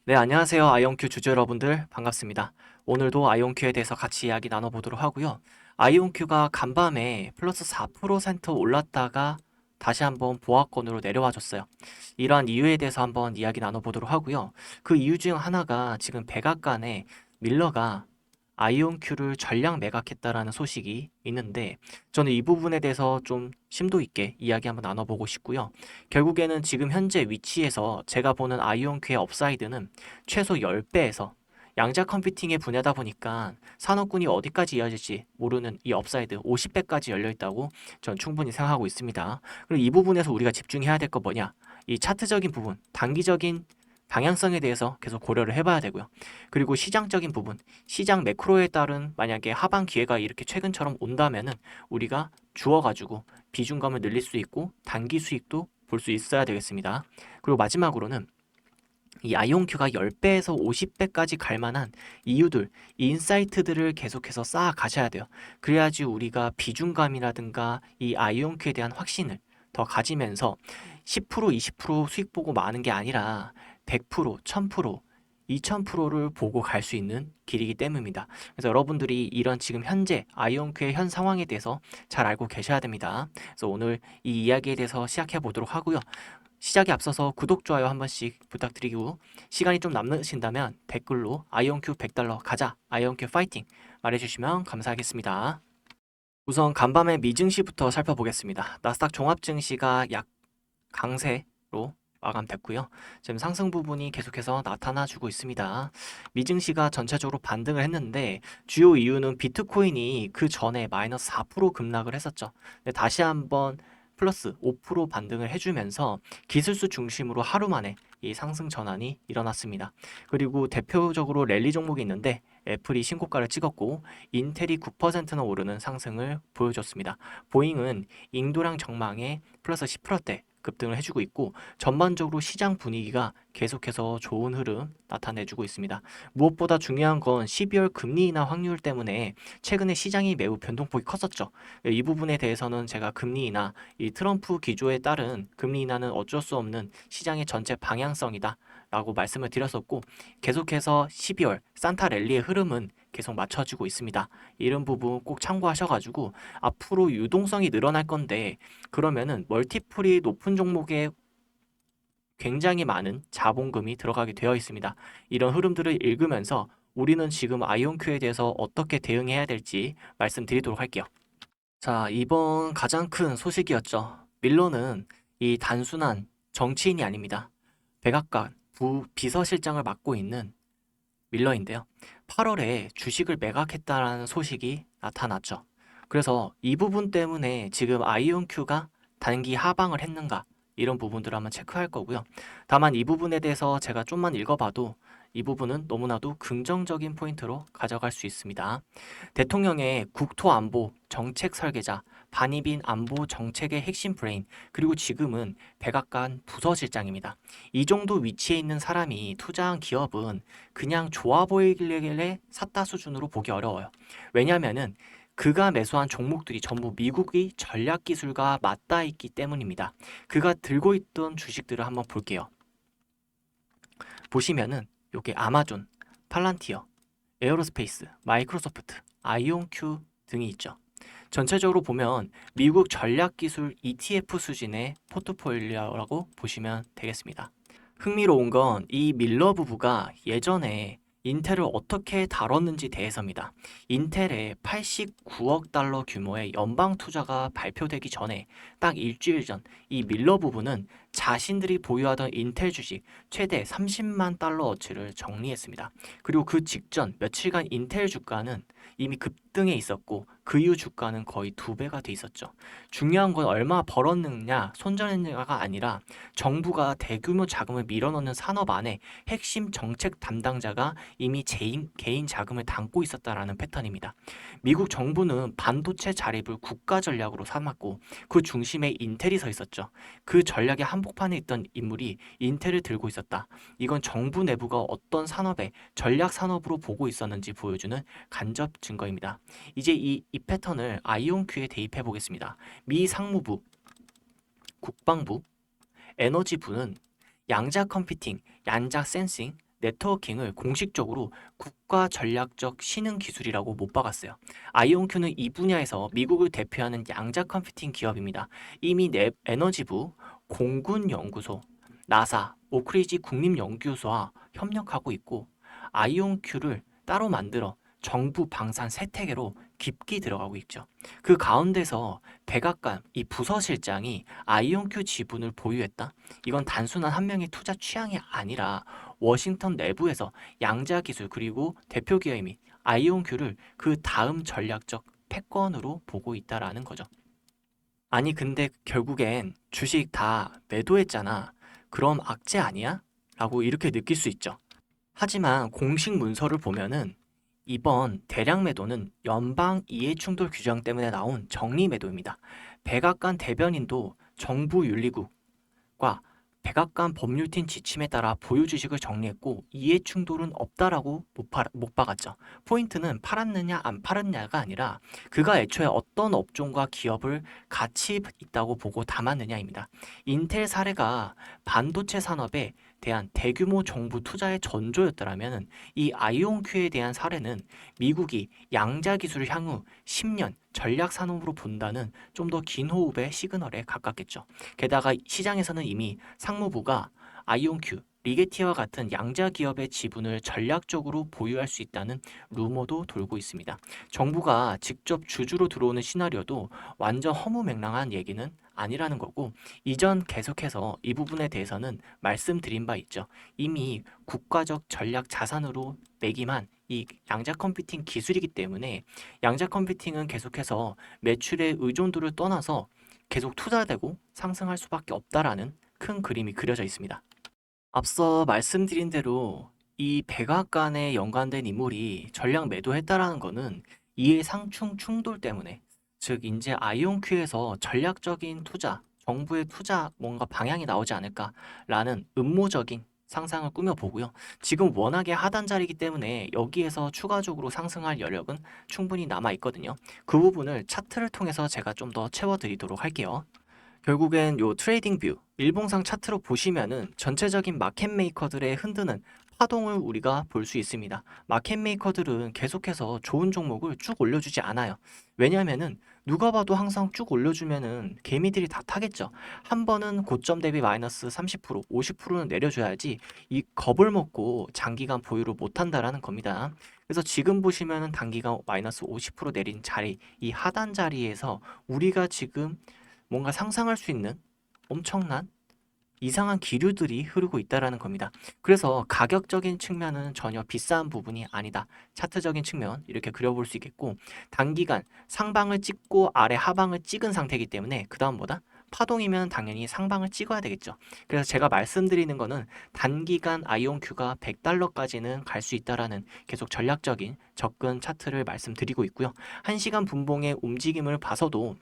네, 안녕하세요. 아이온큐 주주 여러분들 반갑습니다. 오늘도 아이온큐에 대해서 같이 이야기 나눠보도록 하고요. 아이온큐가 간밤에 플러스 4% 올랐다가 다시 한번 보합권으로 내려와 줬어요. 이러한 이유에 대해서 한번 이야기 나눠보도록 하고요. 그 이유 중 하나가 지금 백악관에 밀러가 아이온큐를 전량 매각했다라는 소식이 있는데 저는 이 부분에 대해서 좀 심도 있게 이야기 한번 나눠보고 싶고요. 결국에는 지금 현재 위치에서 제가 보는 아이온큐의 업사이드는 최소 10배에서 양자 컴퓨팅의 분야다 보니까 산업군이 어디까지 이어질지 모르는 이 업사이드 50배까지 열려 있다고 전 충분히 생각하고 있습니다. 그리고 이 부분에서 우리가 집중해야 될 거 뭐냐? 이 차트적인 부분, 단기적인 방향성에 대해서 계속 고려를 해봐야 되고요. 그리고 시장적인 부분, 시장 매크로에 따른 만약에 하방 기회가 이렇게 최근처럼 온다면은 우리가 주어가지고 비중감을 늘릴 수 있고 단기 수익도 볼 수 있어야 되겠습니다. 그리고 마지막으로는 이 아이온큐가 10배에서 50배까지 갈 만한 이유들, 이 인사이트들을 계속해서 쌓아 가셔야 돼요. 그래야지 우리가 비중감이라든가 이 아이온큐에 대한 확신을 더 가지면서 10%, 20% 수익 보고 마는 게 아니라 100%, 1000%, 2000%를 보고 갈 수 있는 길이기 때문입니다. 그래서 여러분들이 이런 지금 현재 아이온큐의 현 상황에 대해서 잘 알고 계셔야 됩니다. 그래서 오늘 이 이야기에 대해서 시작해 보도록 하고요. 시작에 앞서서 구독, 좋아요 한 번씩 부탁드리고 시간이 좀 남으신다면 댓글로 아이온큐 100달러 가자, 아이온큐 파이팅 말해주시면 감사하겠습니다. 우선 간밤의 미증시부터 살펴보겠습니다. 나스닥 종합증시가 약 강세로 마감됐고요. 지금 상승 부분이 계속해서 나타나주고 있습니다. 미증시가 전체적으로 반등을 했는데 주요 이유는 비트코인이 그 전에 마이너스 4% 급락을 했었죠. 근데 다시 한번 플러스 5% 반등을 해주면서 기술수 중심으로 하루 만에 이 상승 전환이 일어났습니다. 그리고 대표적으로 랠리 종목이 있는데 애플이 신고가를 찍었고 인텔이 9%나 오르는 상승을 보여줬습니다. 보잉은 인도량 전망에 플러스 10%대 급등을 해주고 있고 전반적으로 시장 분위기가 계속해서 좋은 흐름 나타내주고 있습니다. 무엇보다 중요한 건 12월 금리 인하 확률 때문에 최근에 시장이 매우 변동폭이 컸었죠. 이 부분에 대해서는 제가 금리 인하, 이 트럼프 기조에 따른 금리 인하는 어쩔 수 없는 시장의 전체 방향성이다 라고 말씀을 드렸었고 계속해서 12월 산타 랠리의 흐름은 계속 맞춰지고 있습니다. 이런 부분 꼭 참고하셔가지고 앞으로 유동성이 늘어날 건데 그러면은 멀티플이 높은 종목에 굉장히 많은 자본금이 들어가게 되어 있습니다. 이런 흐름들을 읽으면서 우리는 지금 아이온큐에 대해서 어떻게 대응해야 될지 말씀드리도록 할게요. 자, 이번 가장 큰 소식이었죠. 밀러는 이 단순한 정치인이 아닙니다. 백악관 비서실장을 맡고 있는 밀러인데요. 8월에 주식을 매각했다라는 소식이 나타났죠. 그래서 이 부분 때문에 지금 아이온큐가 단기 하방을 했는가 이런 부분들을 한번 체크할 거고요. 다만 이 부분에 대해서 제가 좀만 읽어봐도 이 부분은 너무나도 긍정적인 포인트로 가져갈 수 있습니다. 대통령의 국토안보 정책 설계자, 반입인 안보 정책의 핵심 브레인, 그리고 지금은 백악관 부서실장입니다. 이 정도 위치에 있는 사람이 투자한 기업은 그냥 좋아 보이길래 샀다 수준으로 보기 어려워요. 왜냐하면은 그가 매수한 종목들이 전부 미국의 전략 기술과 맞닿아 있기 때문입니다. 그가 들고 있던 주식들을 한번 볼게요. 보시면은 요게 아마존, 팔란티어, 에어로스페이스, 마이크로소프트, 아이온큐 등이 있죠. 전체적으로 보면 미국 전략기술 ETF 수준의 포트폴리오라고 보시면 되겠습니다. 흥미로운 건 이 밀러 부부가 예전에 인텔을 어떻게 다뤘는지 대해서입니다. 인텔의 89억 달러 규모의 연방 투자가 발표되기 전에 딱 일주일 전 이 밀러 부부는 자신들이 보유하던 인텔 주식 최대 30만 달러어치를 정리했습니다. 그리고 그 직전 며칠간 인텔 주가는 이미 급등해 있었고 그 이후 주가는 거의 2배가 돼 있었죠. 중요한 건 얼마 벌었느냐, 손절했느냐가 아니라 정부가 대규모 자금을 밀어넣는 산업 안에 핵심 정책 담당자가 이미 개인 자금을 담고 있었다라는 패턴입니다. 미국 정부는 반도체 자립을 국가 전략으로 삼았고 그 중심에 인텔이 서 있었죠. 그 전략의 한복판에 있던 인물이 인텔을 들고 있었다. 이건 정부 내부가 어떤 산업에 전략 산업으로 보고 있었는지 보여주는 간접 증거입니다. 이제 이 패턴을 아이온큐에 대입해 보겠습니다. 미 상무부, 국방부, 에너지부는 양자 컴퓨팅, 양자 센싱, 네트워킹을 공식적으로 국가 전략적 신흥 기술이라고 못 박았어요. 아이온큐는 이 분야에서 미국을 대표하는 양자 컴퓨팅 기업입니다. 이미 에너지부, 공군연구소, 나사, 오크리지 국립연구소와 협력하고 있고 아이온큐를 따로 만들어 정부 방산 세태계로 깊게 들어가고 있죠. 그 가운데서 백악관 이 부서실장이 아이온큐 지분을 보유했다. 이건 단순한 한 명의 투자 취향이 아니라 워싱턴 내부에서 양자 기술 그리고 대표 기업인 아이온큐를 그 다음 전략적 패권으로 보고 있다라는 거죠. 아니 근데 결국엔 주식 다 매도했잖아. 그럼 악재 아니야? 라고 이렇게 느낄 수 있죠. 하지만 공식 문서를 보면은 이번 대량 매도는 연방 이해충돌 규정 때문에 나온 정리 매도입니다. 백악관 대변인도 정부 윤리국과 백악관 법률팀 지침에 따라 보유 주식을 정리했고 이해 충돌은 없다라고 못 박았죠. 포인트는 팔았느냐 안 팔았냐가 아니라 그가 애초에 어떤 업종과 기업을 같이 있다고 보고 담았느냐입니다. 인텔 사례가 반도체 산업에 대한 대규모 정부 투자의 전조였더라면 이 아이온큐에 대한 사례는 미국이 양자 기술을 향후 10년 전략 산업으로 본다는 좀 더 긴 호흡의 시그널에 가깝겠죠. 게다가 시장에서는 이미 상무부가 아이온큐, 리게티와 같은 양자 기업의 지분을 전략적으로 보유할 수 있다는 루머도 돌고 있습니다. 정부가 직접 주주로 들어오는 시나리오도 완전 허무맹랑한 얘기는 아니라는 거고 이전 계속해서 이 부분에 대해서는 말씀드린 바 있죠. 이미 국가적 전략 자산으로 매김한 이 양자 컴퓨팅 기술이기 때문에 양자 컴퓨팅은 계속해서 매출의 의존도를 떠나서 계속 투자되고 상승할 수밖에 없다라는 큰 그림이 그려져 있습니다. 앞서 말씀드린 대로 이 백악관에 연관된 인물이 전략 매도했다라는 거는 이해 상충 충돌 때문에 즉 이제 아이온큐에서 전략적인 투자, 정부의 투자 뭔가 방향이 나오지 않을까라는 음모적인 상상을 꾸며보고요. 지금 워낙에 하단 자리이기 때문에 여기에서 추가적으로 상승할 여력은 충분히 남아 있거든요. 그 부분을 차트를 통해서 제가 좀 더 채워드리도록 할게요. 결국엔 요 트레이딩 뷰, 일봉상 차트로 보시면은 전체적인 마켓 메이커들의 흔드는 파동을 우리가 볼 수 있습니다. 마켓 메이커들은 계속해서 좋은 종목을 쭉 올려주지 않아요. 왜냐하면은 누가 봐도 항상 쭉 올려주면은 개미들이 다 타겠죠. 한 번은 고점 대비 마이너스 30%, 50%는 내려줘야지 이 겁을 먹고 장기간 보유를 못한다라는 겁니다. 그래서 지금 보시면은 단기간 마이너스 50% 내린 자리, 이 하단 자리에서 우리가 지금 뭔가 상상할 수 있는 엄청난 이상한 기류들이 흐르고 있다라는 겁니다. 그래서 가격적인 측면은 전혀 비싼 부분이 아니다. 차트적인 측면 이렇게 그려볼 수 있겠고 단기간 상방을 찍고 아래 하방을 찍은 상태이기 때문에 그 다음보다 파동이면 당연히 상방을 찍어야 되겠죠. 그래서 제가 말씀드리는 거는 단기간 아이온큐가 100달러까지는 갈 수 있다라는 계속 전략적인 접근 차트를 말씀드리고 있고요. 1시간 분봉의 움직임을 봐서도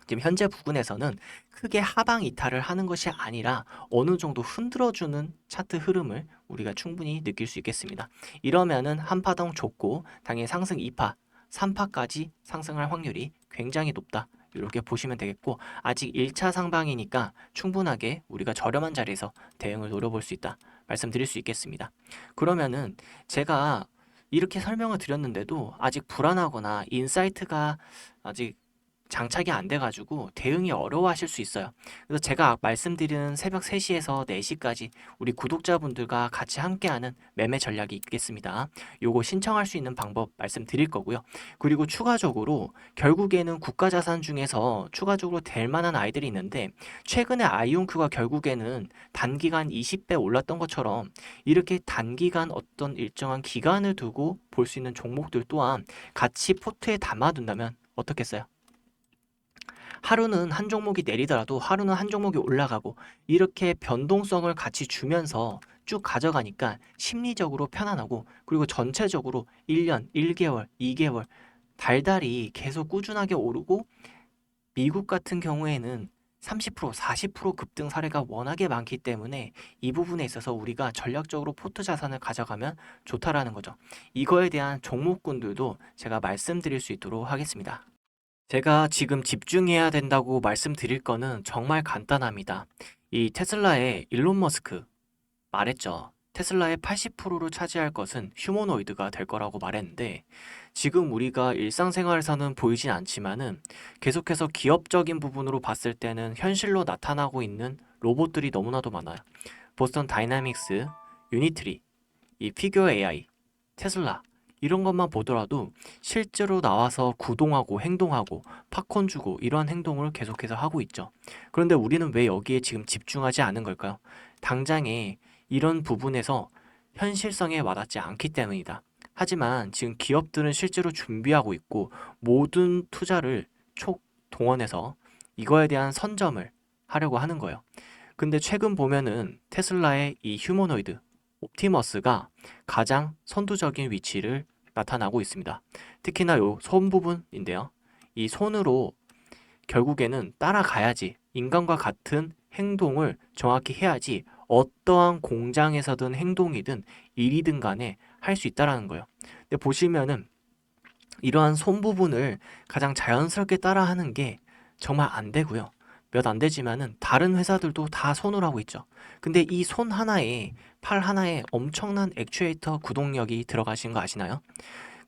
지금 현재 부근에서는 크게 하방 이탈을 하는 것이 아니라 어느 정도 흔들어주는 차트 흐름을 우리가 충분히 느낄 수 있겠습니다. 이러면은 한 파동 좁고 당연히 상승 2파, 3파까지 상승할 확률이 굉장히 높다. 이렇게 보시면 되겠고 아직 1차 상방이니까 충분하게 우리가 저렴한 자리에서 대응을 노려볼 수 있다. 말씀드릴 수 있겠습니다. 그러면은 제가 이렇게 설명을 드렸는데도 아직 불안하거나 인사이트가 아직 장착이 안 돼가지고 대응이 어려워하실 수 있어요. 그래서 제가 말씀드리는 새벽 3시에서 4시까지 우리 구독자분들과 같이 함께하는 매매 전략이 있겠습니다. 요거 신청할 수 있는 방법 말씀드릴 거고요. 그리고 추가적으로 결국에는 국가자산 중에서 추가적으로 될 만한 아이들이 있는데 최근에 아이온큐가 결국에는 단기간 20배 올랐던 것처럼 이렇게 단기간 어떤 일정한 기간을 두고 볼 수 있는 종목들 또한 같이 포트에 담아둔다면 어떻겠어요? 하루는 한 종목이 내리더라도 하루는 한 종목이 올라가고 이렇게 변동성을 같이 주면서 쭉 가져가니까 심리적으로 편안하고 그리고 전체적으로 1년, 1개월, 2개월 달달이 계속 꾸준하게 오르고 미국 같은 경우에는 30%, 40% 급등 사례가 워낙에 많기 때문에 이 부분에 있어서 우리가 전략적으로 포트 자산을 가져가면 좋다라는 거죠. 이거에 대한 종목군들도 제가 말씀드릴 수 있도록 하겠습니다. 제가 지금 집중해야 된다고 말씀드릴 거는 정말 간단합니다. 이 테슬라의 일론 머스크 말했죠. 테슬라의 80%를 차지할 것은 휴머노이드가 될 거라고 말했는데 지금 우리가 일상생활에서는 보이진 않지만은 계속해서 기업적인 부분으로 봤을 때는 현실로 나타나고 있는 로봇들이 너무나도 많아요. 보스턴 다이나믹스, 유니트리, 이 피규어 AI, 테슬라 이런 것만 보더라도 실제로 나와서 구동하고 행동하고 팝콘 주고 이러한 행동을 계속해서 하고 있죠. 그런데 우리는 왜 여기에 지금 집중하지 않은 걸까요? 당장에 이런 부분에서 현실성에 와닿지 않기 때문이다. 하지만 지금 기업들은 실제로 준비하고 있고 모든 투자를 총동원해서 이거에 대한 선점을 하려고 하는 거예요. 근데 최근 보면은 테슬라의 이 휴머노이드 옵티머스가 가장 선두적인 위치를 나타나고 있습니다. 특히나 요 손 부분인데요. 이 손으로 결국에는 따라가야지 인간과 같은 행동을 정확히 해야지 어떠한 공장에서든 행동이든 일이든 간에 할 수 있다라는 거예요. 근데 보시면은 이러한 손 부분을 가장 자연스럽게 따라하는 게 정말 안 되고요. 몇 안 되지만은 다른 회사들도 다 손을 하고 있죠. 근데 이 손 하나에 팔 하나에 엄청난 액추에이터 구동력이 들어가신 거 아시나요?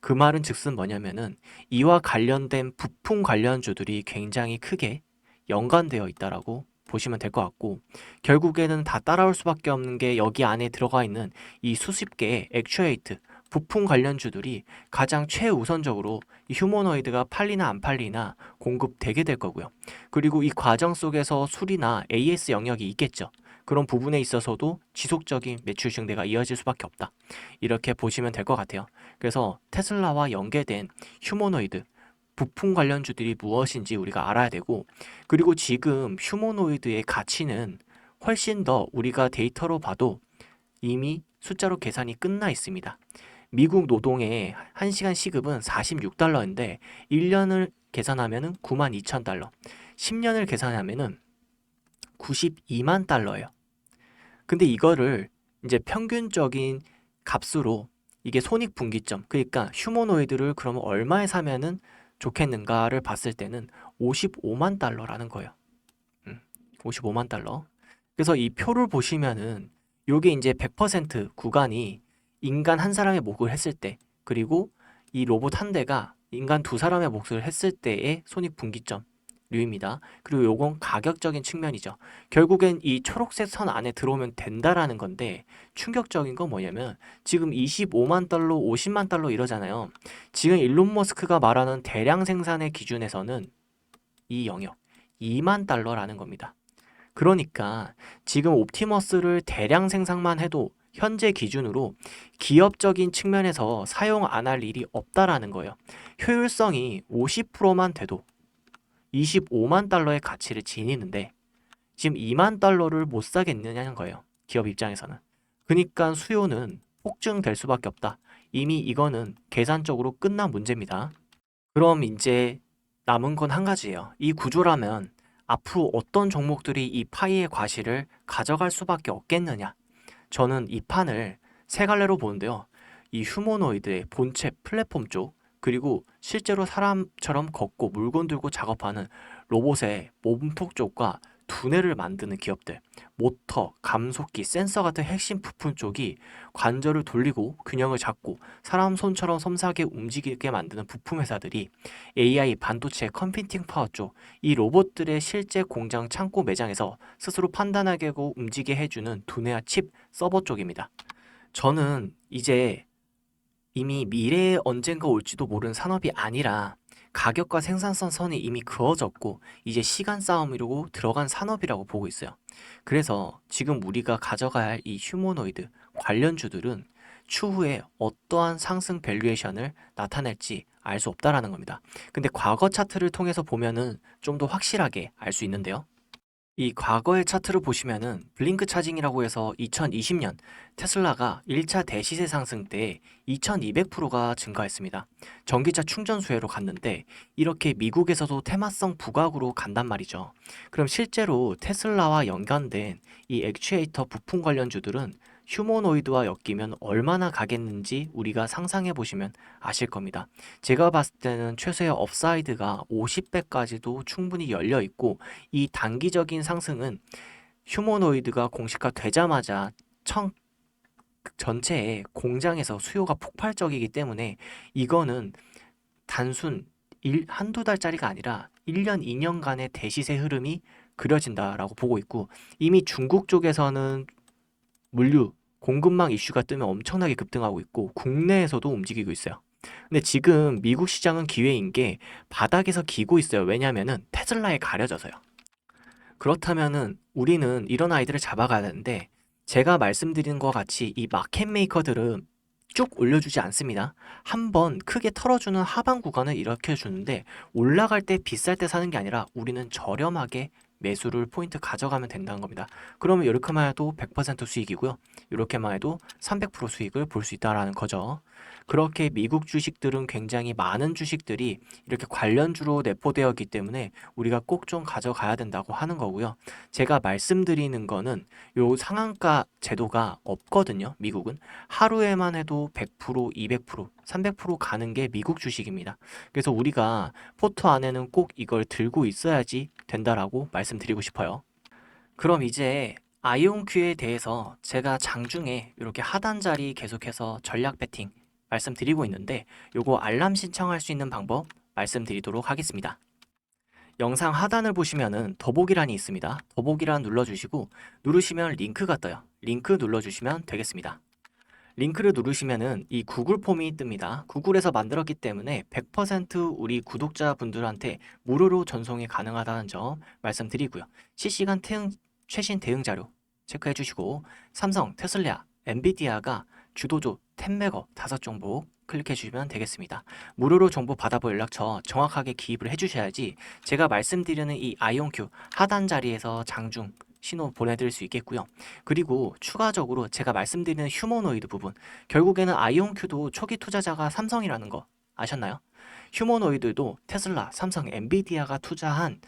그 말은 즉슨 뭐냐면은 이와 관련된 부품 관련주들이 굉장히 크게 연관되어 있다라고 보시면 될 것 같고 결국에는 다 따라올 수밖에 없는 게 여기 안에 들어가 있는 이 수십 개의 액추에이트 부품 관련주들이 가장 최우선적으로 이 휴머노이드가 팔리나 안 팔리나 공급되게 될 거고요. 그리고 이 과정 속에서 수리나 AS 영역이 있겠죠. 그런 부분에 있어서도 지속적인 매출 증대가 이어질 수밖에 없다. 이렇게 보시면 될 것 같아요. 그래서 테슬라와 연계된 휴머노이드 부품 관련주들이 무엇인지 우리가 알아야 되고 그리고 지금 휴머노이드의 가치는 훨씬 더 우리가 데이터로 봐도 이미 숫자로 계산이 끝나 있습니다. 미국 노동의 1시간 시급은 46달러인데 1년을 계산하면 92,000달러 10년을 계산하면 92만 달러예요. 근데 이거를 이제 평균적인 값으로 이게 손익분기점 그러니까 휴머노이드를 그러면 얼마에 사면은 좋겠는가를 봤을 때는 55만 달러라는 거예요. 55만 달러. 그래서 이 표를 보시면은 요게 이제 100% 구간이 인간 한 사람의 몫을 했을 때 그리고 이 로봇 한 대가 인간 두 사람의 몫을 했을 때의 손익분기점 류입니다. 그리고 요건 가격적인 측면이죠. 결국엔 이 초록색 선 안에 들어오면 된다라는 건데 충격적인 건 뭐냐면 지금 25만 달러, 50만 달러 이러잖아요. 지금 일론 머스크가 말하는 대량 생산의 기준에서는 이 영역 2만 달러라는 겁니다. 그러니까 지금 옵티머스를 대량 생산만 해도 현재 기준으로 기업적인 측면에서 사용 안 할 일이 없다라는 거예요. 효율성이 50%만 돼도 25만 달러의 가치를 지니는데 지금 2만 달러를 못 사겠느냐는 거예요. 기업 입장에서는. 그러니까 수요는 폭증될 수밖에 없다. 이미 이거는 계산적으로 끝난 문제입니다. 그럼 이제 남은 건 한 가지예요. 이 구조라면 앞으로 어떤 종목들이 이 파이의 과실을 가져갈 수밖에 없겠느냐. 저는 이 판을 세 갈래로 보는데요. 이 휴머노이드의 본체 플랫폼 쪽 그리고 실제로 사람처럼 걷고 물건 들고 작업하는 로봇의 몸폭 쪽과 두뇌를 만드는 기업들, 모터, 감속기, 센서 같은 핵심 부품 쪽이 관절을 돌리고 균형을 잡고 사람 손처럼 섬세하게 움직이게 만드는 부품 회사들이 AI, 반도체, 컴퓨팅 파워 쪽, 이 로봇들의 실제 공장 창고 매장에서 스스로 판단하게 하고 움직이게 해주는 두뇌와 칩, 서버 쪽입니다. 저는 이제 이미 미래에 언젠가 올지도 모르는 산업이 아니라 가격과 생산성 선이 이미 그어졌고 이제 시간 싸움이라고 들어간 산업이라고 보고 있어요. 그래서 지금 우리가 가져가야 할 이 휴머노이드 관련주들은 추후에 어떠한 상승 밸류에이션을 나타낼지 알 수 없다라는 겁니다. 근데 과거 차트를 통해서 보면은 좀 더 확실하게 알 수 있는데요. 이 과거의 차트를 보시면은 블링크 차징이라고 해서 2020년 테슬라가 1차 대시세 상승 때 2200%가 증가했습니다. 전기차 충전 수요로 갔는데 이렇게 미국에서도 테마성 부각으로 간단 말이죠. 그럼 실제로 테슬라와 연관된 이 액추에이터 부품 관련주들은 휴머노이드와 엮이면 얼마나 가겠는지 우리가 상상해 보시면 아실 겁니다. 제가 봤을 때는 최소의 업사이드가 50배까지도 충분히 열려 있고 이 단기적인 상승은 휴머노이드가 공식화 되자마자 전체에 공장에서 수요가 폭발적이기 때문에 이거는 단순 한두 달짜리가 아니라 1년, 2년간의 대시세 흐름이 그려진다라고 보고 있고, 이미 중국 쪽에서는 물류, 공급망 이슈가 뜨면 엄청나게 급등하고 있고 국내에서도 움직이고 있어요. 근데 지금 미국 시장은 기회인 게 바닥에서 기고 있어요. 왜냐면은 테슬라에 가려져서요. 그렇다면은 우리는 이런 아이들을 잡아가야 되는데, 제가 말씀드린 것 같이 이 마켓 메이커들은 쭉 올려주지 않습니다. 한번 크게 털어주는 하방 구간을 이렇게 주는데, 올라갈 때 비쌀 때 사는 게 아니라 우리는 저렴하게 매수를 포인트 가져가면 된다는 겁니다. 그러면 이렇게만 해도 100% 수익이고요. 이렇게만 해도 300% 수익을 볼 수 있다라는 거죠. 그렇게 미국 주식들은 굉장히 많은 주식들이 이렇게 관련주로 내포되어 있기 때문에 우리가 꼭 좀 가져가야 된다고 하는 거고요. 제가 말씀드리는 거는 요 상한가 제도가 없거든요. 미국은 하루에만 해도 100%, 200%, 300% 가는 게 미국 주식입니다. 그래서 우리가 포트 안에는 꼭 이걸 들고 있어야지 된다라고 말씀드리고 싶어요. 그럼 이제 아이온큐에 대해서 제가 장중에 이렇게 하단 자리 계속해서 전략 배팅 말씀드리고 있는데, 요거 알람 신청할 수 있는 방법 말씀드리도록 하겠습니다. 영상 하단을 보시면은 더보기란이 있습니다. 더보기란 눌러주시고 누르시면 링크가 떠요. 링크 눌러주시면 되겠습니다. 링크를 누르시면은 이 구글 폼이 뜹니다. 구글에서 만들었기 때문에 100% 우리 구독자분들한테 무료로 전송이 가능하다는 점 말씀드리고요. 실시간 최신 대응 자료 체크해 주시고, 삼성, 테슬라, 엔비디아가 주도주 템매거 5종목 클릭해 주시면 되겠습니다. 무료로 정보 받아볼 연락처 정확하게 기입을 해 주셔야지 제가 말씀드리는 이 아이온큐 하단 자리에서 장중 신호 보내드릴 수 있겠고요. 그리고 추가적으로 제가 말씀드리는 휴머노이드 부분, 결국에는 아이온큐도 초기 투자자가 삼성이라는 거 아셨나요? 휴머노이드도 테슬라, 삼성, 엔비디아가 투자한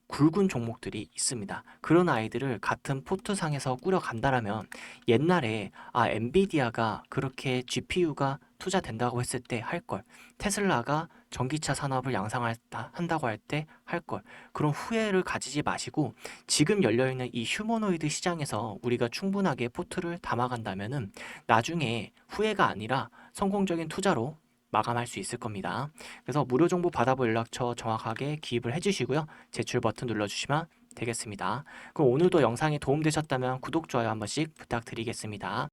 굵은 종목들이 있습니다. 그런 아이들을 같은 포트상에서 꾸려간다라면, 옛날에 엔비디아가 그렇게 GPU가 투자된다고 했을 때 할 걸, 테슬라가 전기차 산업을 한다고 할 때 할 걸, 그런 후회를 가지지 마시고 지금 열려있는 이 휴머노이드 시장에서 우리가 충분하게 포트를 담아간다면은 나중에 후회가 아니라 성공적인 투자로 마감할 수 있을 겁니다. 그래서 무료 정보 받아볼 연락처 정확하게 기입을 해주시고요. 제출 버튼 눌러주시면 되겠습니다. 그럼 오늘도 영상이 도움되셨다면 구독, 좋아요 한 번씩 부탁드리겠습니다.